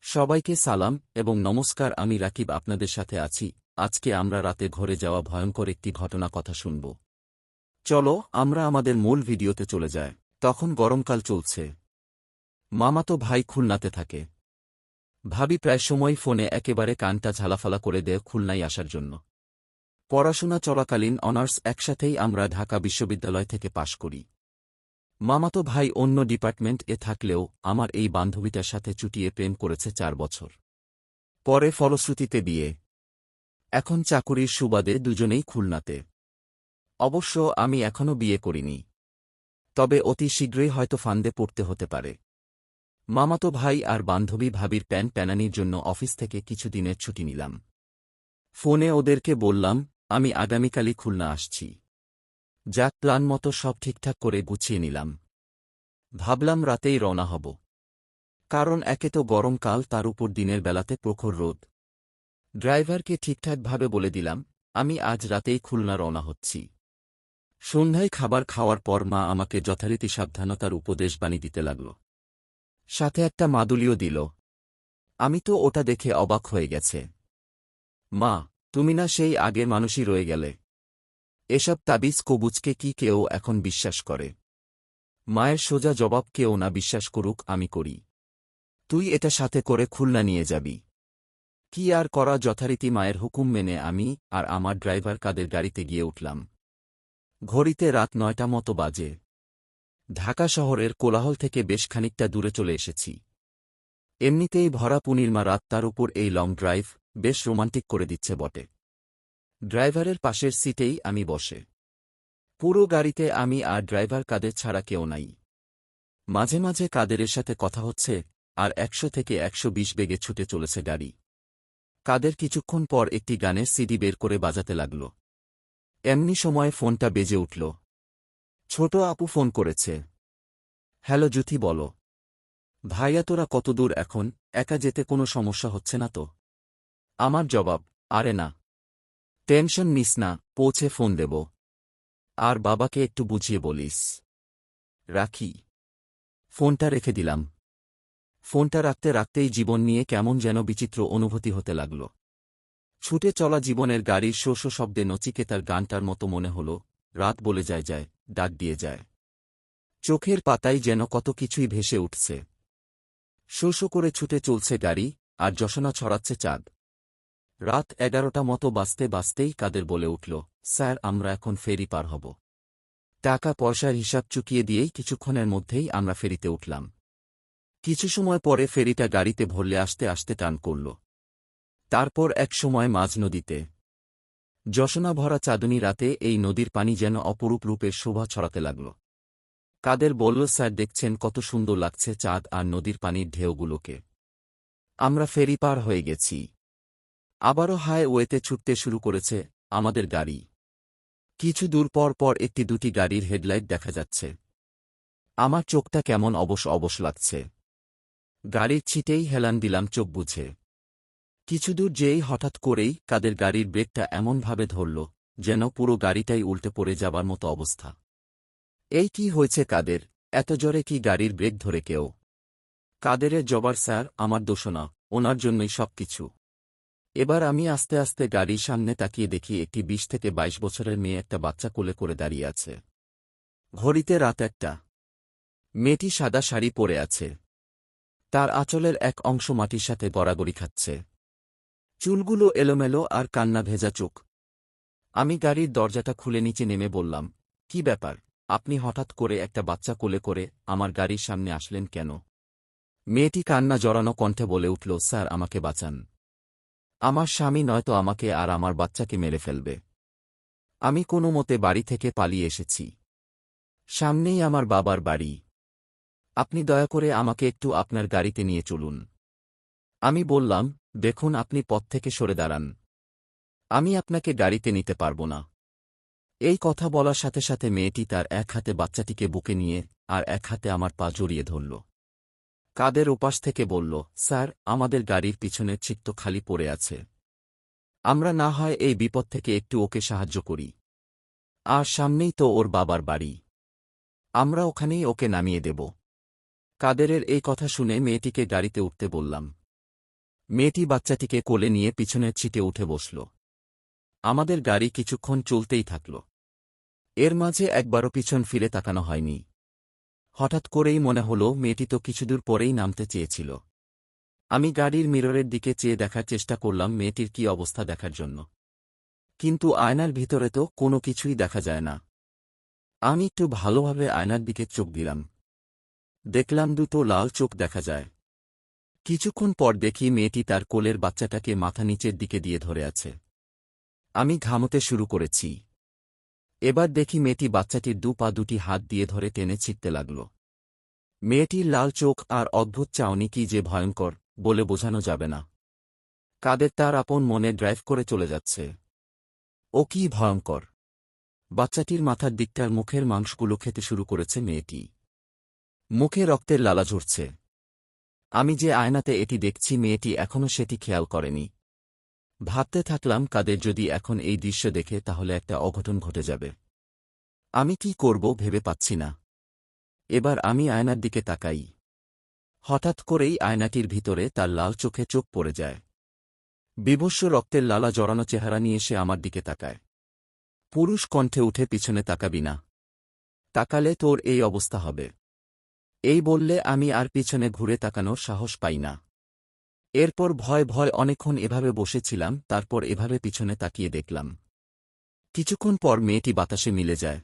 সবাইকে সালাম এবং নমস্কার। আমি রাকিব আপনাদের সাথে আছি। আজকে আমরা রাতে ঘরে যাওয়া ভয়ঙ্কর একটি ঘটনা কথা শুনব। চলো আমরা আমাদের মূল ভিডিওতে চলে যাই। তখন গরমকাল চলছে। মামাতো ভাই খুলনাতে থাকে। ভাবি প্রায় সময় ফোনে একেবারে কানটা ঝালাফালা করে দেয় খুলনায় আসার জন্য। পড়াশোনা চলাকালীন অনার্স একসাথেই আমরা ঢাকা বিশ্ববিদ্যালয় থেকে পাশ করি। মামাতো ভাই অন্য ডিপার্টমেন্ট এ থাকলেও আমার এই বান্ধবীটার সাথে চুটিয়ে প্রেম করেছে 4 বছর। পরে ফলশ্রুতিতে বিয়ে। এখন চাকুরির সুবাদে দুজনেই খুলনাতে। অবশ্য আমি এখনও বিয়ে করিনি, তবে অতি শীঘ্রই হয়তো ফান্দে পড়তে হতে পারে। মামাতো ভাই আর বান্ধবী ভাবির প্যানানির জন্য অফিস থেকে কিছু দিনের ছুটি নিলাম। ফোনে ওদেরকে বললাম আমি আগামীকালই খুলনা আসছি। যাক, প্ল্যান মতো সব ঠিকঠাক করে গুছিয়ে নিলাম। ভাবলাম রাতেই রওনা হব, কারণ একে তো গরমকাল, তার উপর দিনের বেলাতে প্রখর রোদ। ড্রাইভারকে ঠিকঠাকভাবে বলে দিলাম আমি আজ রাতেই খুলনা রওনা হচ্ছি। সন্ধ্যায় খাবার খাওয়ার পর মা আমাকে যথারীতি সাবধানতার উপদেশ বাণী দিতে লাগল। সাথে একটা মাদুলিও দিল। আমি তো ওটা দেখে অবাক হয়ে গেছে। মা, তুমি না সেই আগের মানুষই রয়ে গেলে? এসব তাবিজ কবুজকে কি কেউ এখন বিশ্বাস করে? মায়ের সোজা জবাব, কেউ না বিশ্বাস করুক, আমি করি। তুই এটা সাথে করে খুলনা নিয়ে যাবি। কি আর করা, যথারীতি মায়ের হুকুম মেনে আমি আর আমার ড্রাইভার কাদের গাড়িতে গিয়ে উঠলাম। ঘড়িতে রাত 9টা মতো বাজে। ঢাকা শহরের কোলাহল থেকে বেশ খানিকটা দূরে চলে এসেছি। এমনিতেই ভরা পূর্ণিমা রাত, তার উপর এই লং ড্রাইভ বেশ রোমান্টিক করে দিচ্ছে বটে। ড্রাইভারের পাশের সিটেই আমি বসে। পুরো গাড়িতে আমি আর ড্রাইভার, কাদের ছাড়া কেউ নাই। মাঝে মাঝে কাদেরের সাথে কথা হচ্ছে, আর 100 থেকে 120 বেগে ছুটে চলেছে গাড়ি। কাদের কিছুক্ষণ পর একটি গানের সিডি বের করে বাজাতে লাগল। এমনি সময় ফোনটা বেজে উঠল। ছোট আপু ফোন করেছে। হ্যালো জুথি, বলো। ভাইয়া, তোরা কতদূর এখন? একা যেতে কোনো সমস্যা হচ্ছে না তো? আমার জবাব, আরে না, টেনশন নিস না, পৌঁছে ফোন দেব। আর বাবাকে একটু বুঝিয়ে বলিস। রাখি। ফোনটা রেখে দিলাম। ফোনটা রাখতে রাখতেই জীবন নিয়ে কেমন যেন বিচিত্র অনুভূতি হতে লাগল। ছুটে চলা জীবনের গাড়ির শো শো শব্দে নচিকেতার গানটার মতো মনে হল, রাত বলে যায় যায়, ডাক দিয়ে যায়। চোখের পাতায় যেন কত কিছুই ভেসে উঠছে। শো শো করে ছুটে চলছে গাড়ি, আর জোছনা ছড়াচ্ছে চাঁদ। রাত 11টা মতো বাজতে বাজতেই কাদের বলে উঠল, স্যার, আমরা এখন ফেরি পার হব। টাকা পয়সার হিসাব চুকিয়ে দিয়েই কিছুক্ষণের মধ্যেই আমরা ফেরিতে উঠলাম। কিছু সময় পরে ফেরিটা গাড়িতে ভরলে আসতে আসতে টান করল। তারপর এক সময় মাঝ নদীতে। জোছনা ভরা চাঁদনী রাতে এই নদীর পানি যেন অপরূপ রূপের শোভা ছড়াতে লাগল। কাদের বলল, স্যার দেখছেন কত সুন্দর লাগছে চাঁদ আর নদীর পানির ঢেউগুলোকে। আমরা ফেরি পার হয়ে গেছি। আবারও হাইওয়েতে ছুটতে শুরু করেছে আমাদের গাড়ি। কিছু দূর পর পর একটি দুটি গাড়ির হেডলাইট দেখা যাচ্ছে। আমার চোখটা কেমন অবশ অবশ লাগছে। গাড়ির ছিটেই হেলান দিলাম চোখ বুঝে। কিছু দূর যেই হঠাৎ করেই কাদের গাড়ির ব্রেকটা এমনভাবে ধরল, যেন পুরো গাড়িটাই উল্টে পড়ে যাবার মতো অবস্থা। এই কি হয়েছে কাদের, এত জোরে কি গাড়ির ব্রেক ধরে কেউ? কাদেরের জবাব, স্যার, আমার দোষ না, ওনার জন্যই সবকিছু। এবার আমি আস্তে আস্তে গাড়ির সামনে তাকিয়ে দেখি একটি 20 থেকে 22 বছরের মেয়ে একটা বাচ্চা কোলে করে দাঁড়িয়ে আছে। ঘড়িতে রাত 1টা। মেয়েটি সাদা শাড়ি পরে আছে। তার আঁচলের এক অংশ মাটির সাথে গড়াগড়ি খাচ্ছে। চুলগুলো এলোমেলো আর কান্না ভেজা চোখ। আমি গাড়ির দরজাটা খুলে নিচে নেমে বললাম, কি ব্যাপার, আপনি হঠাৎ করে একটা বাচ্চা কোলে করে আমার গাড়ির সামনে আসলেন কেন? মেয়েটি কান্না জড়ানো কণ্ঠে বলে উঠল, স্যার, আমাকে বাঁচান। আমার স্বামী নয়তো আমাকে আর আমার বাচ্চাকে মেরে ফেলবে। আমি কোনো মতে বাড়ি থেকে পালিয়ে এসেছি। সামনেই আমার বাবার বাড়ি। আপনি দয়া করে আমাকে একটু আপনার গাড়িতে নিয়ে চলুন। আমি বললাম, দেখুন, আপনি পথ থেকে সরে দাঁড়ান। আমি আপনাকে গাড়িতে নিতে পারব না। এই কথা বলার সাথে সাথে মেয়েটি তার এক হাতে বাচ্চাটিকে বুকে নিয়ে আর এক হাতে আমার পা জড়িয়ে ধরল। কাদের ওপাশ থেকে বলল, স্যার, আমাদের গাড়ির পিছনের সিট তো খালি পড়ে আছে। আমরা না হয় এই বিপদ থেকে একটু ওকে সাহায্য করি। আর সামনেই তো ওর বাবার বাড়ি, আমরা ওখানেই ওকে নামিয়ে দেব। কাদেরের এই কথা শুনে মেয়েটিকে গাড়িতে উঠতে বললাম। মেয়েটি বাচ্চাটিকে কোলে নিয়ে পিছনের সিটে উঠে বসল। আমাদের গাড়ি কিছুক্ষণ চলতেই থাকল। এর মাঝে একবারও পিছন ফিরে তাকানো হয়নি। হঠাৎ করেই মনে হল মেয়েটি তো কিছুদূর পরেই নামতে চেয়েছিল। আমি গাড়ির মিররের দিকে চেয়ে দেখার চেষ্টা করলাম মেয়েটির কি অবস্থা দেখার জন্য, কিন্তু আয়নার ভিতরে তো কোনো কিছুই দেখা যায় না। আমি একটু ভালোভাবে আয়নার দিকে চোখ দিলাম। দেখলাম দুটো লাল চোখ দেখা যায়। কিছুক্ষণ পর দেখি মেয়েটি তার কোলের বাচ্চাটাকে মাথা নিচের দিকে দিয়ে ধরে আছে। আমি ঘামতে শুরু করেছি। এবার দেখি মেয়েটি বাচ্চাটির দুটি হাত দিয়ে ধরে টেনে ছিঁড়তে লাগল। মেয়েটির লাল চোখ আর অদ্ভুত চাউনি কি যে ভয়ঙ্কর, বলে বোঝানো যাবে না। কাদের তার আপন মনে ড্রাইভ করে চলে যাচ্ছে। ও কি ভয়ঙ্কর! বাচ্চাটির মাথার দিকটার মুখের মাংসগুলো খেতে শুরু করেছে মেয়েটি। মুখে রক্তের লালা ঝরছে। আমি যে আয়নাতে এটি দেখছি মেয়েটি এখনও সেটি খেয়াল করেনি। ভাবতে থাকলাম কাদের যদি এখন এই দৃশ্য দেখে তাহলে একটা অঘটন ঘটে যাবে। আমি কি করব ভেবে পাচ্ছি না। এবার আমি আয়নার দিকে তাকাই। হঠাৎ করেই আয়নাটির ভিতরে তার লাল চোখে চোখ পড়ে যায়। বীভৎস রক্তের লালা জড়ানো চেহারা নিয়ে সে আমার দিকে তাকায়। পুরুষ কণ্ঠে উঠে পিছনে তাকাবি না। তাকালে তোর এই অবস্থা হবে। এই বললে আমি আর পিছনে ঘুরে তাকানোর সাহস পাই না। এরপর ভয় ভয় অনেকক্ষণ এভাবে বসেছিলাম, তারপর এভাবে পিছনে তাকিয়ে দেখলাম। কিছুক্ষণ পর মেয়েটি বাতাসে মিলে যায়।